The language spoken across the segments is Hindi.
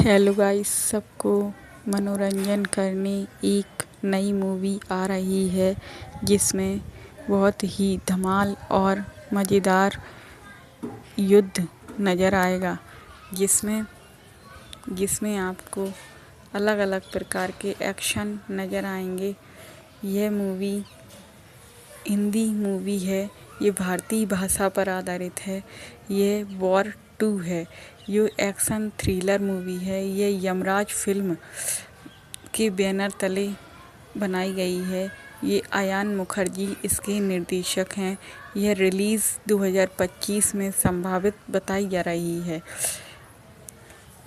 हेलो गाइस, सबको मनोरंजन करने एक नई मूवी आ रही है जिसमें बहुत ही धमाल और मज़ेदार युद्ध नज़र आएगा। जिसमें जिसमें आपको अलग अलग प्रकार के एक्शन नज़र आएंगे। यह मूवी हिंदी मूवी है। ये भारतीय भाषा पर आधारित है। ये वॉर 2 है। ये एक्शन थ्रिलर मूवी है। ये यमराज फिल्म के बैनर तले बनाई गई है। ये आयान मुखर्जी इसके निर्देशक हैं। यह रिलीज़ 2025 में संभावित बताई जा रही है।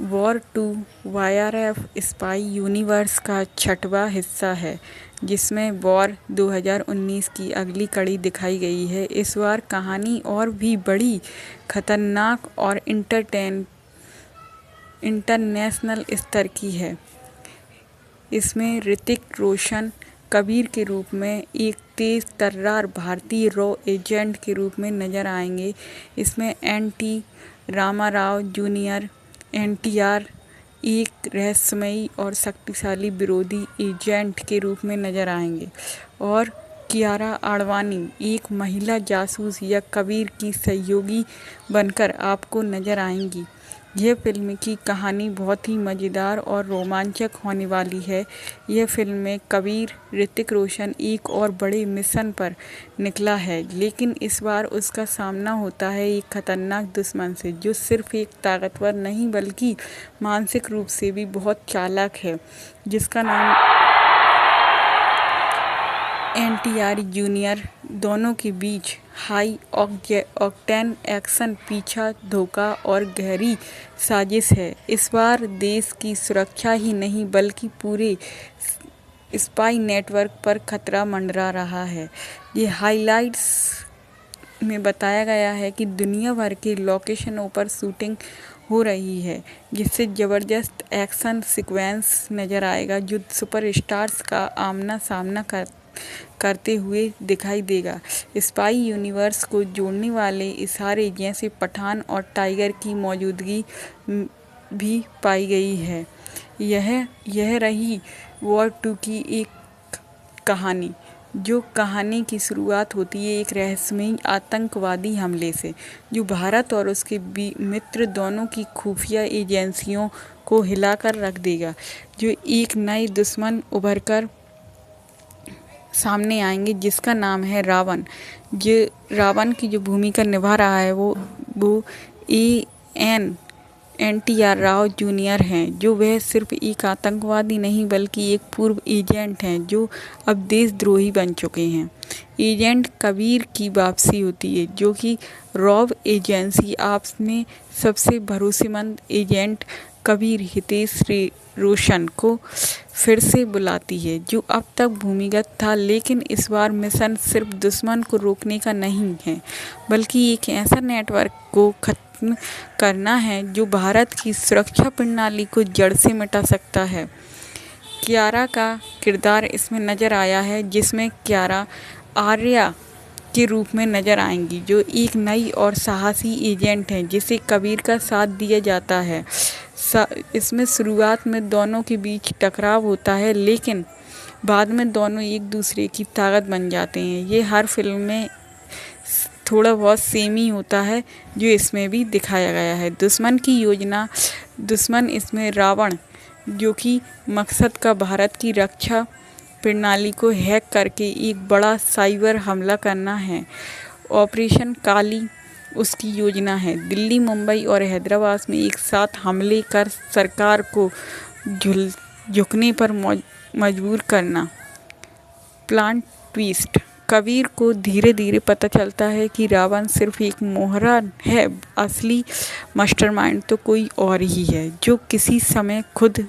वॉर 2 वाईआरएफ स्पाई यूनिवर्स का 6वां हिस्सा है, जिसमें वॉर 2019 की अगली कड़ी दिखाई गई है। इस बार कहानी और भी बड़ी, खतरनाक और इंटरनेशनल स्तर की है। इसमें ऋतिक रोशन कबीर के रूप में एक तेज तर्रार भारतीय रॉ एजेंट के रूप में नजर आएंगे। इसमें एन.टी. रामाराव जूनियर एनटीआर एक रहस्यमयी और शक्तिशाली विरोधी एजेंट के रूप में नजर आएंगे और कियारा आडवाणी एक महिला जासूस या कबीर की सहयोगी बनकर आपको नजर आएंगी। यह फिल्म की कहानी बहुत ही मज़ेदार और रोमांचक होने वाली है। यह फिल्म में कबीर ऋतिक रोशन एक और बड़े मिशन पर निकला है, लेकिन इस बार उसका सामना होता है एक खतरनाक दुश्मन से, जो सिर्फ एक ताकतवर नहीं बल्कि मानसिक रूप से भी बहुत चालाक है, जिसका नाम एनटीआर जूनियर। दोनों के बीच हाई ऑक्टेन एक्शन, पीछा, धोखा और गहरी साजिश है। इस बार देश की सुरक्षा ही नहीं बल्कि पूरे स्पाई नेटवर्क पर खतरा मंडरा रहा है। ये हाइलाइट्स में बताया गया है कि दुनिया भर के लोकेशनों पर शूटिंग हो रही है, जिससे ज़बरदस्त एक्शन सीक्वेंस नज़र आएगा जो सुपरस्टार्स का आमना सामना करते हुए दिखाई देगा। स्पाई यूनिवर्स को जोड़ने वाले इशारे जैसे पठान और टाइगर की मौजूदगी भी पाई गई है। यह रही वॉर 2 की एक कहानी। जो कहानी की शुरुआत होती है एक रहस्यमयी आतंकवादी हमले से, जो भारत और उसके मित्र दोनों की खुफिया एजेंसियों को हिलाकर रख देगा। जो एक नए दुश्मन उभर कर सामने आएंगे, जिसका नाम है रावण। जो रावण की जो भूमिका निभा रहा है वो एनटीआर राव जूनियर हैं। जो वह सिर्फ एक आतंकवादी नहीं बल्कि एक पूर्व एजेंट हैं जो अब देशद्रोही बन चुके हैं। एजेंट कबीर की वापसी होती है, जो कि रॉब एजेंसी आपस में सबसे भरोसेमंद एजेंट कबीर हितेश रोशन को फिर से बुलाती है, जो अब तक भूमिगत था। लेकिन इस बार मिशन सिर्फ दुश्मन को रोकने का नहीं है, बल्कि एक ऐसा नेटवर्क को खत्म करना है जो भारत की सुरक्षा प्रणाली को जड़ से मिटा सकता है। कियारा का किरदार इसमें नज़र आया है, जिसमें कियारा आर्या के रूप में नज़र आएंगी, जो एक नई और साहसी एजेंट हैं जिसे कबीर का साथ दिया जाता है। इसमें शुरुआत में दोनों के बीच टकराव होता है, लेकिन बाद में दोनों एक दूसरे की ताकत बन जाते हैं। ये हर फिल्म में थोड़ा बहुत सेम ही होता है, जो इसमें भी दिखाया गया है। दुश्मन इसमें रावण, जो कि मकसद का भारत की रक्षा प्रणाली को हैक करके एक बड़ा साइबर हमला करना है। ऑपरेशन काली उसकी योजना है। दिल्ली, मुंबई और हैदराबाद में एक साथ हमले कर सरकार को झुकने पर मजबूर करना। प्लान ट्विस्ट, कबीर को धीरे धीरे पता चलता है कि रावण सिर्फ एक मोहरा है, असली मास्टरमाइंड तो कोई और ही है, जो किसी समय खुद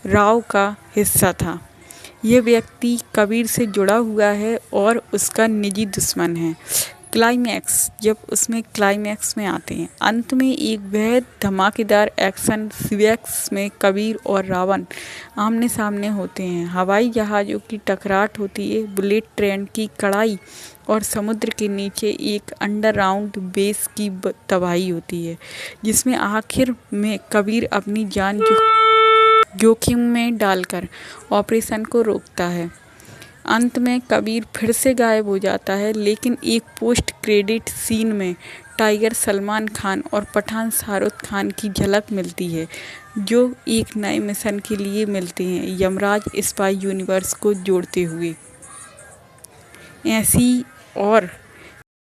राव का हिस्सा था। यह व्यक्ति कबीर से जुड़ा हुआ है और उसका निजी दुश्मन है। क्लाइमैक्स में आते हैं। अंत में एक बेहद धमाकेदार एक्शन सीक्वेंस में कबीर और रावण आमने सामने होते हैं। हवाई जहाज़ों की टकराट होती है, बुलेट ट्रेन की कड़ाई और समुद्र के नीचे एक अंडरग्राउंड बेस की तबाही होती है, जिसमें आखिर में कबीर अपनी जान जोखिम में डालकर ऑपरेशन को रोकता है। अंत में कबीर फिर से गायब हो जाता है, लेकिन एक पोस्ट क्रेडिट सीन में टाइगर सलमान खान और पठान शाहरुख खान की झलक मिलती है, जो एक नए मिशन के लिए मिलते हैं, यमराज स्पाई यूनिवर्स को जोड़ते हुए। ऐसी और